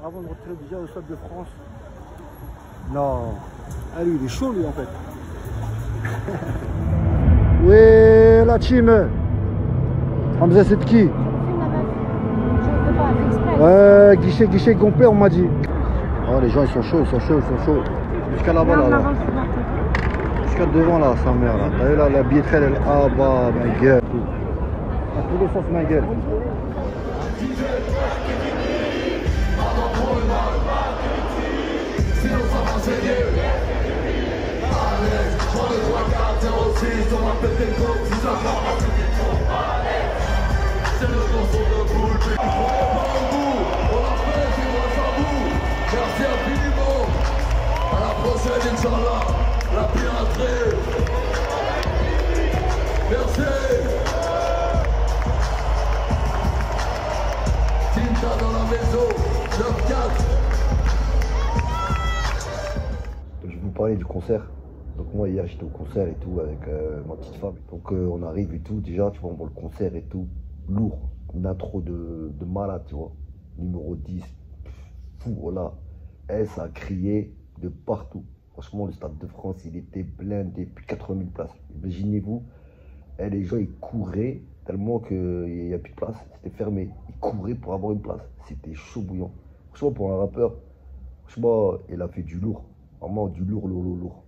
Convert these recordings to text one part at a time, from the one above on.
avant de rentrer déjà au Stade de France. Non. Ah lui, il est chaud lui en fait. Oui, la team. Hamza, c'est de qui? Guichet complet, on m'a dit. Oh, les gens, ils sont chauds. Jusqu'à là-bas, là. Jusqu'à devant, là, sa mère, là. T'as vu, là, la billetterie, elle est ah bah, ma gueule. À tous les sens, ma gueule. Merci infiniment. À la prochaine, Inch'Allah. La piraterie. Merci. Tinta dans la maison. 9-4. Je vais vous parler du concert. Donc moi hier j'étais au concert et tout avec ma petite femme. Donc on arrive et tout, déjà tu vois on voit le concert et tout, lourd, une intro de malade tu vois. Numéro 10, fou voilà. Et ça a crié de partout. Franchement le Stade de France il était blindé, plus de 80 000 places. Imaginez-vous, et les gens ils couraient tellement qu'il n'y a plus de place, c'était fermé. Ils couraient pour avoir une place, c'était chaud bouillant. Franchement pour un rappeur, franchement il a fait du lourd, vraiment du lourd.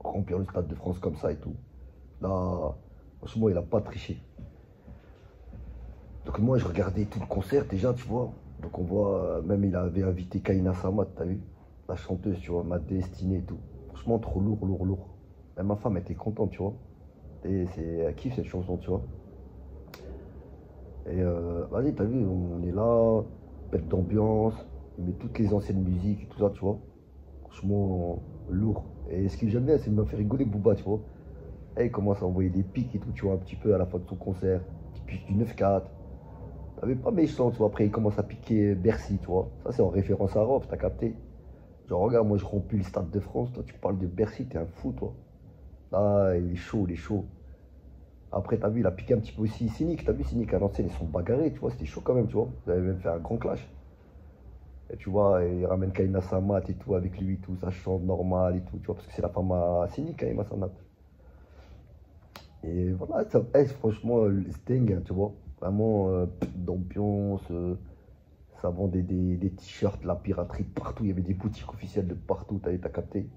Remplir le Stade de France comme ça et tout. Là, franchement, il a pas triché. Donc moi, je regardais tout le concert déjà, tu vois. Donc on voit, même il avait invité Kaina Samat, t'as vu? La chanteuse, tu vois, Ma Destinée et tout. Franchement, trop lourd. Même ma femme était contente, tu vois. Et elle kiffe cette chanson, tu vois. Et vas-y, t'as vu, on est là, bête d'ambiance, il met toutes les anciennes musiques et tout ça, tu vois. Franchement, lourd. Et ce que j'aime bien, c'est de me faire rigoler Booba, tu vois. Et il commence à envoyer des pics et tout, tu vois, un petit peu à la fin de son concert. Petit pic du 9-4. T'avais pas méchant, tu vois. Après, il commence à piquer Bercy, tu vois. Ça, c'est en référence à Rof, t'as capté. Genre, regarde, moi, je remplis le Stade de France. Toi, tu parles de Bercy, t'es un fou, toi. Ah, il est chaud. Après, t'as vu, il a piqué un petit peu aussi Cynic. T'as vu, Cynic à l'ancienne, ils sont bagarrés, tu vois. C'était chaud quand même, tu vois. Vous avez même fait un grand clash. Et tu vois, il ramène Kaina Samat et tout avec lui, tout, ça chante normal et tout, tu vois, parce que c'est la femme à Cynic, Kaina Samat. Et voilà, ça, franchement, c'est dingue, hein, tu vois. Vraiment, d'ambiance, ça vendait des t-shirts, la piraterie partout, il y avait des boutiques officielles de partout, t'as capté.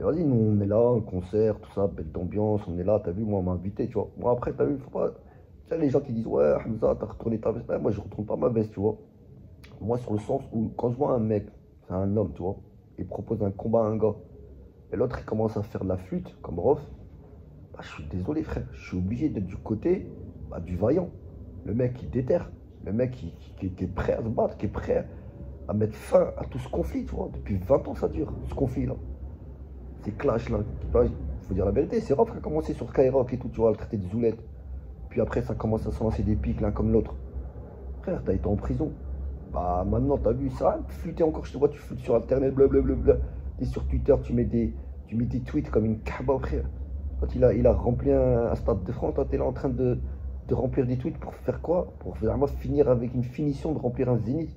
Et vas-y, nous on est là, un concert, tout ça, bête d'ambiance, on est là, t'as vu, moi on m'a invité, tu vois. Moi après, t'as vu, faut pas. Tu sais, les gens qui disent, ouais, Hamza, t'as retourné ta veste. Ouais, moi je retourne pas ma veste, tu vois. Moi, sur le sens où, quand je vois un mec, c'est un homme, tu vois, il propose un combat à un gars, et l'autre il commence à faire de la flûte, comme Rof, bah, je suis désolé, frère, je suis obligé d'être du côté bah, du vaillant. Le mec qui déterre, le mec qui est prêt à se battre, qui est prêt à mettre fin à tout ce conflit, tu vois. Depuis 20 ans, ça dure, ce conflit-là. Ces clashs-là. Il faut dire la vérité, c'est Rof qui a commencé sur Skyrock et tout, tu vois, le traité de Zoulette. Puis après, ça commence à se lancer des pics l'un comme l'autre. Frère, t'as été en prison. Bah maintenant, t'as vu ça, flûter encore, je te vois, tu flûtes sur Internet, blablabla. T'es sur Twitter, tu mets des tweets comme une kahba, frère. Quand il a rempli un Stade de France, toi, t'es là en train de remplir des tweets pour faire quoi? Pour vraiment finir avec une finition de remplir un zénith.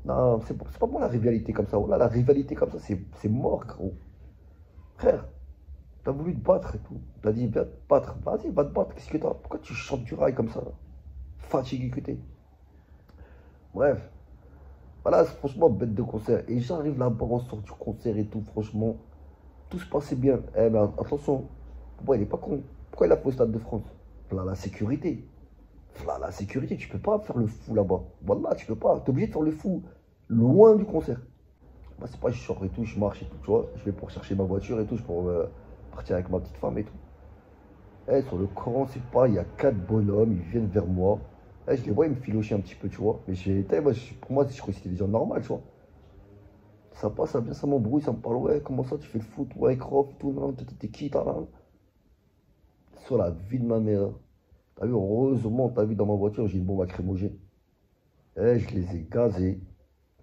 Non, c'est pas bon la rivalité comme ça. Voilà, la rivalité comme ça, c'est mort, gros. Frère, t'as voulu te battre et tout. T'as dit, viens te battre. Vas-y, va te battre. Qu'est-ce que t'as? Pourquoi tu chantes du rail comme ça là? Fatigué que t'es. Bref. Voilà, c'est franchement bête de concert. Et j'arrive là-bas, on sort du concert et tout, franchement, tout se passait bien. Eh ben attention, pourquoi il est pas con? Pourquoi il a fait au Stade de France? Voilà la sécurité. Voilà la sécurité, tu peux pas faire le fou là-bas. Voilà, tu peux pas. T'es obligé de faire le fou loin du concert. Moi, c'est pas, je sors et tout, je marche et tout, tu vois. Je vais pour chercher ma voiture et tout, je pour partir avec ma petite femme et tout. Eh, sur le Coran, c'est pas, il y a 4 bonhommes, ils viennent vers moi. Eh, je les vois, ils me filochent un petit peu, tu vois. Mais pour moi, je croyais que c'était des gens normaux, tu vois. Ça passe, ça vient, ça m'embrouille, ça me parle, ouais, comment ça, tu fais le foot, ouais, Croft, tout, non, t'es qui, t'as là? Sur la vie de ma mère. T'as vu, heureusement, t'as vu, dans ma voiture, j'ai une bombe lacrymogène. Eh, je les ai gazés.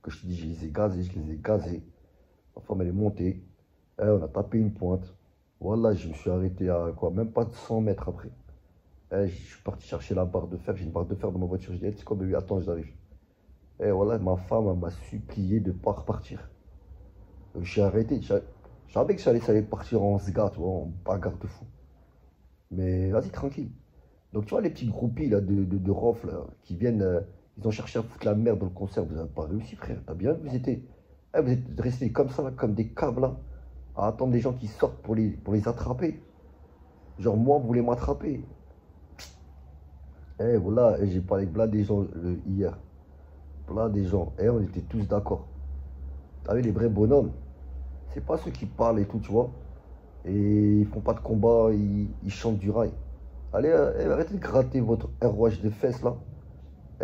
Que je te dis, je les ai gazés. Ma femme, elle est montée. Eh, on a tapé une pointe. Voilà, je me suis arrêté à quoi, même pas de 100 mètres après. Eh, je suis parti chercher la barre de fer. J'ai une barre de fer dans ma voiture. Je dis, hey, tu sais quoi, bébé, attends, j'arrive. Et voilà, ma femme elle m'a supplié de ne pas repartir. Donc j'ai arrêté. Je savais que ça allait partir en sga, tu vois, en bagarre de fou. Mais vas-y, tranquille. Donc tu vois, les petits groupies là, de rof là, qui viennent, ils ont cherché à foutre la merde dans le concert. Vous n'avez pas réussi, frère. T'as bien vu, vous êtes restés comme ça, là, comme des caves là, à attendre les gens qui sortent pour les attraper. Genre, moi, vous voulez m'attraper. Eh, voilà, et j'ai parlé avec plein des gens hier. Plein des gens. Et on était tous d'accord. T'as vu, les vrais bonhommes, c'est pas ceux qui parlent et tout, tu vois. Et ils font pas de combat, ils chantent du rail. Allez, arrêtez de gratter votre ROH de fesses là.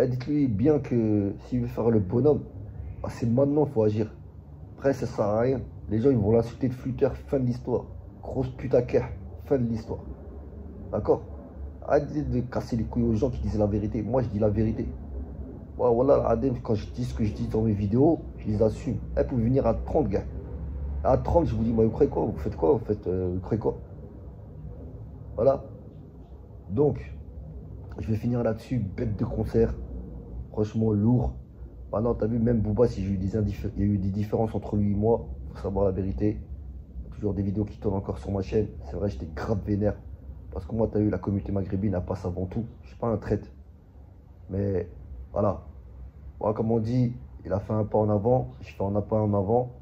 Dites-lui bien que s'il veut faire le bonhomme, ah, c'est maintenant qu'il faut agir. Après, ça sert à rien. Les gens, ils vont l'insulter de flûteur, fin de l'histoire. Grosse putaquère, fin de l'histoire. D'accord? Arrêtez de casser les couilles aux gens qui disent la vérité. Moi, je dis la vérité. Ouais, voilà, Adem, quand je dis ce que je dis dans mes vidéos, je les assume. Elle peut venir à 30, gars. À 30, je vous dis, moi, vous croyez quoi? Vous faites quoi? Vous croyez quoi? Voilà. Donc, je vais finir là-dessus. Bête de concert. Franchement, lourd. Maintenant, t'as vu, même Booba, si j'ai eu il y a eu des différences entre lui et moi, faut savoir la vérité. Toujours des vidéos qui tournent encore sur ma chaîne. C'est vrai, j'étais grave vénère. Parce que moi, t'as vu, la communauté maghrébine, elle passe avant tout. Je suis pas un traître. Mais voilà. Moi, comme on dit, il a fait un pas en avant. Je fais un pas en avant.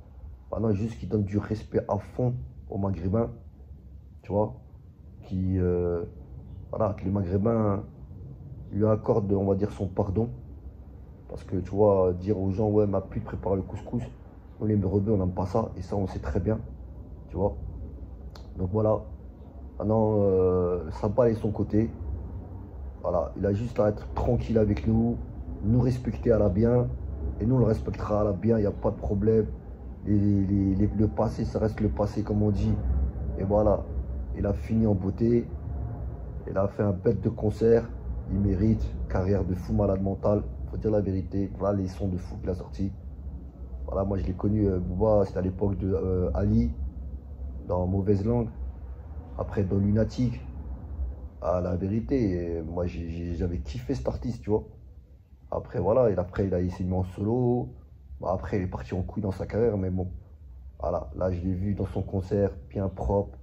Maintenant, juste qu'il donne du respect à fond aux Maghrébins. Tu vois. Voilà, que les Maghrébins lui accordent, on va dire, son pardon. Parce que, tu vois, dire aux gens, ouais, ma pute prépare le couscous. Nous, les rebeux, on n'aime pas ça. Et ça, on sait très bien. Tu vois. Donc voilà. Maintenant, ça va aller de son côté. Voilà, il a juste à être tranquille avec nous, nous respecter à la bien, et nous on le respectera à la bien, il n'y a pas de problème. Le passé, ça reste le passé comme on dit. Et voilà, il a fini en beauté, il a fait un bête de concert, il mérite, carrière de fou malade mental, faut dire la vérité, voilà les sons de fou qu'il a sortis. Voilà, moi je l'ai connu, Booba, c'était à l'époque de Ali, dans Mauvaise Langue. Après, dans Lunatique, à la vérité, moi j'avais kiffé cet artiste, tu vois. Après, voilà, il s'est mis en solo. Bon, après, il est parti en couille dans sa carrière, mais bon, voilà, là je l'ai vu dans son concert, bien propre.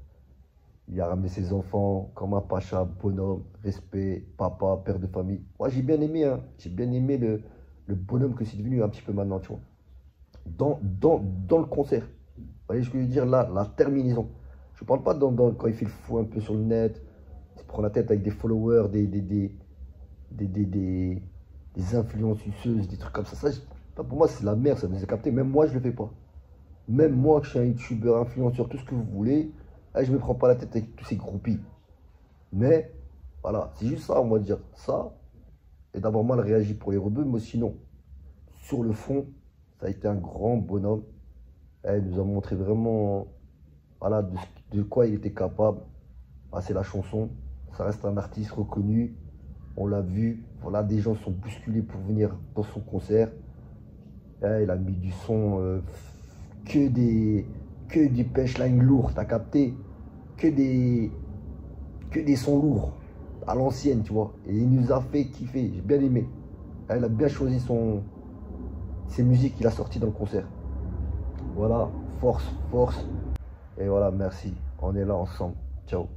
Il a ramené ses enfants comme un pacha, bonhomme, respect, papa, père de famille. Moi j'ai bien aimé, hein, j'ai bien aimé le bonhomme que c'est devenu un petit peu maintenant, tu vois. Dans le concert. Vous voyez ce que je veux dire là, la terminaison. Je parle pas quand il fait le fou un peu sur le net, il se prend la tête avec des followers, des influenceuses, des trucs comme ça. Pour moi, c'est la merde, ça nous a capté. Même moi, je le fais pas. Même moi, que je suis un youtubeur, influenceur, tout ce que vous voulez, je me prends pas la tête avec tous ces groupies. Mais, voilà, c'est juste ça, on va dire. Ça, et d'avoir mal réagi pour les rebeux, mais sinon, sur le fond, ça a été un grand bonhomme. Il nous a montré vraiment, voilà, de quoi il était capable. Ah, c'est la chanson, ça reste un artiste reconnu, on l'a vu, voilà, des gens sont bousculés pour venir dans son concert. Il a mis du son, que du punchline lourd, t'as capté, que des sons lourds, à l'ancienne, tu vois. Et il nous a fait kiffer, j'ai bien aimé. Il a bien choisi ses musiques qu'il a sorties dans le concert. Voilà, force. Et voilà, merci, on est là ensemble. Ciao.